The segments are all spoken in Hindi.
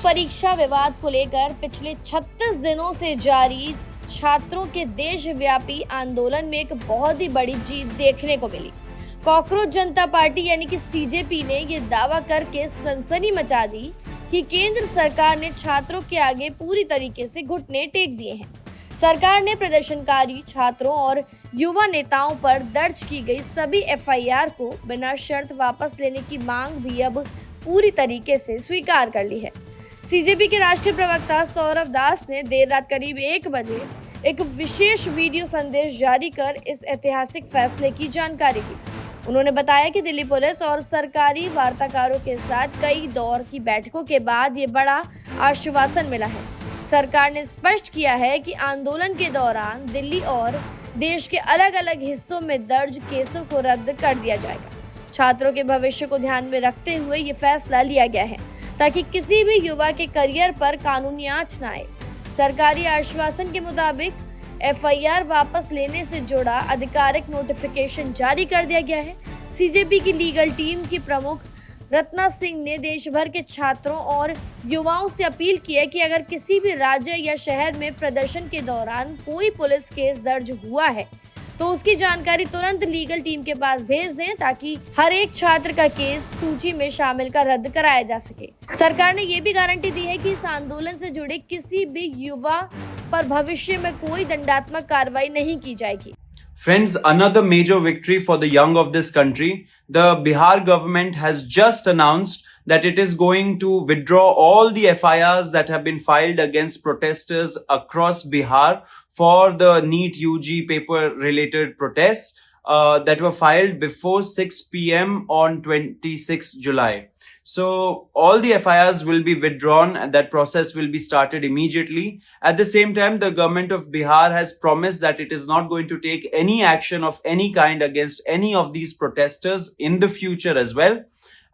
परीक्षा विवाद को लेकर पिछले 36 दिनों से जारी छात्रों के देशव्यापी आंदोलन में एक बहुत ही बड़ी जीत देखने को मिली। कॉकरोच जनता पार्टी यानी कि सीजेपी ने ये दावा करके सनसनी मचा दी कि केंद्र सरकार ने छात्रों के आगे पूरी तरीके से घुटने टेक दिए हैं। सरकार ने प्रदर्शनकारी छात्रों और युवा नेताओं पर दर्ज की गई सभी एफआईआर को बिना शर्त वापस लेने की मांग भी अब पूरी तरीके से स्वीकार कर ली है। सीजेपी के राष्ट्रीय प्रवक्ता सौरभ दास ने देर रात करीब 1 बजे एक विशेष वीडियो संदेश जारी कर इस ऐतिहासिक फैसले की जानकारी दी। उन्होंने बताया कि दिल्ली पुलिस और सरकारी वार्ताकारों के साथ कई दौर की बैठकों के बाद ये बड़ा आश्वासन मिला है। सरकार ने स्पष्ट किया है कि आंदोलन के दौरान दिल्ली और देश के अलग अलग हिस्सों में दर्ज केसों को रद्द कर दिया जाएगा। छात्रों के भविष्य को ध्यान में रखते हुए ये फैसला लिया गया है ताकि किसी भी युवा के करियर पर कानूनी आंच न आए। सरकारी आश्वासन के मुताबिक एफआईआर वापस लेने से जुड़ा आधिकारिक नोटिफिकेशन जारी कर दिया गया है। सीजेपी की लीगल टीम की प्रमुख रत्ना सिंह ने देश भर के छात्रों और युवाओं से अपील की है कि अगर किसी भी राज्य या शहर में प्रदर्शन के दौरान कोई पुलिस केस दर्ज हुआ है तो उसकी जानकारी तुरंत लीगल टीम के पास भेज दें ताकि हर एक छात्र का केस सूची में शामिल कर रद्द कराया जा सके। सरकार ने ये भी गारंटी दी है कि इस आंदोलन से जुड़े किसी भी युवा पर भविष्य में कोई दंडात्मक कार्रवाई नहीं की जाएगी। Friends, another major victory for the young of this country. The Bihar government has just announced that it is going to withdraw all the FIRs that have been filed against protesters across Bihar for the NEET UG paper related protests that were filed before 6 p.m. on 26 July. So all the FIRs will be withdrawn and that process will be started immediately. At the same time, the government of Bihar has promised that it is not going to take any action of any kind against any of these protesters in the future as well.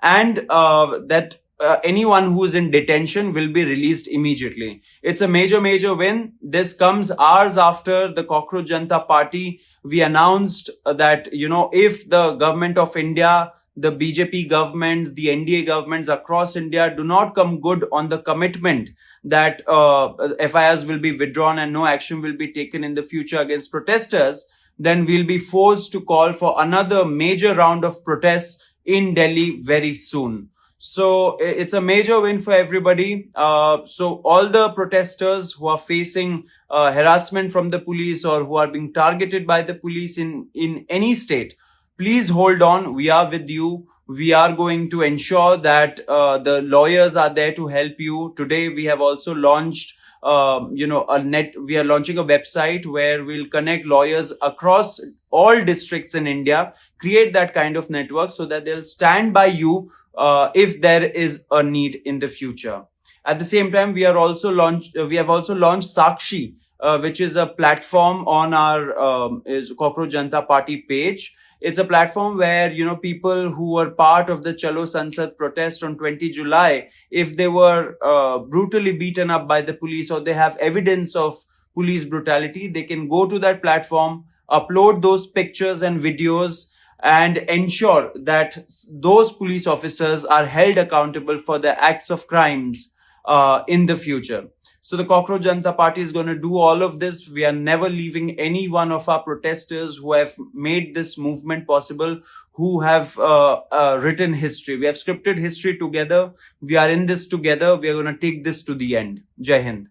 And that anyone who is in detention will be released immediately. It's a major win. This comes hours after the Cockroach Janata Party. We announced that, if the government of India, the BJP governments, the NDA governments across India do not come good on the commitment that FIRs will be withdrawn and no action will be taken in the future against protesters, then we'll be forced to call for another major round of protests in Delhi very soon. So it's a major win for everybody. So all the protesters who are facing harassment from the police or who are being targeted by the police in any state, please hold on. We are with you. We are going to ensure that the lawyers are there to help you. Today, we have also launched, we are launching a website where we'll connect lawyers across all districts in India, create that kind of network so that they'll stand by you if there is a need in the future. At the same time, we have also launched Sakshi, which is a platform on our Cockroach Janata Party page. It's a platform where, people who were part of the Chalo Sansad protest on 20 July, if they were brutally beaten up by the police or they have evidence of police brutality, they can go to that platform, upload those pictures and videos and ensure that those police officers are held accountable for their acts of crimes in the future. So the Cockroach Janata Party is going to do all of this. We are never leaving any one of our protesters who have made this movement possible, who have written history. We have scripted history together. We are in this together. We are going to take this to the end. Jai Hind.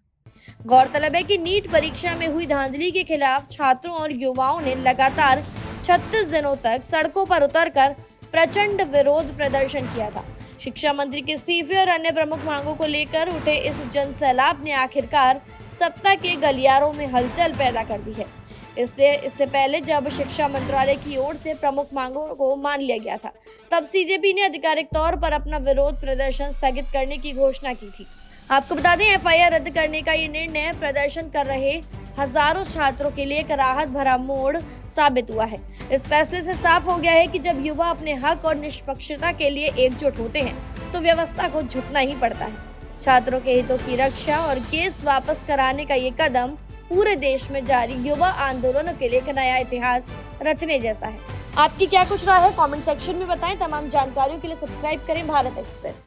गौरतलब है कि नीट परीक्षा में हुई धांधली के खिलाफ छात्रों और युवाओं ने लगातार 36 दिनों तक सड़कों पर उतरकर प्रचंड विरोध प्रदर्शन किया था। शिक्षा मंत्री के इस्तीफे और अन्य प्रमुख मांगों को लेकर उठे इस जनसैलाब ने आखिरकार सत्ता के गलियारों में हलचल पैदा कर दी है। इससे पहले जब शिक्षा मंत्रालय की ओर से प्रमुख मांगों को मान लिया गया था, तब सीजेपी ने आधिकारिक तौर पर अपना विरोध प्रदर्शन स्थगित करने की घोषणा की थी। आपको बता दें, एफआईआर रद्द करने का ये निर्णय प्रदर्शन कर रहे हजारों छात्रों के लिए एक राहत भरा मोड़ साबित हुआ है। इस फैसले से साफ हो गया है कि जब युवा अपने हक और निष्पक्षता के लिए एकजुट होते हैं तो व्यवस्था को झुकना ही पड़ता है। छात्रों के हितों की रक्षा और केस वापस कराने का ये कदम पूरे देश में जारी युवा आंदोलनों के लिए एक नया इतिहास रचने जैसा है। आपकी क्या कुछ राय है, कमेंट सेक्शन में बताएं। तमाम जानकारियों के लिए सब्सक्राइब करें भारत एक्सप्रेस।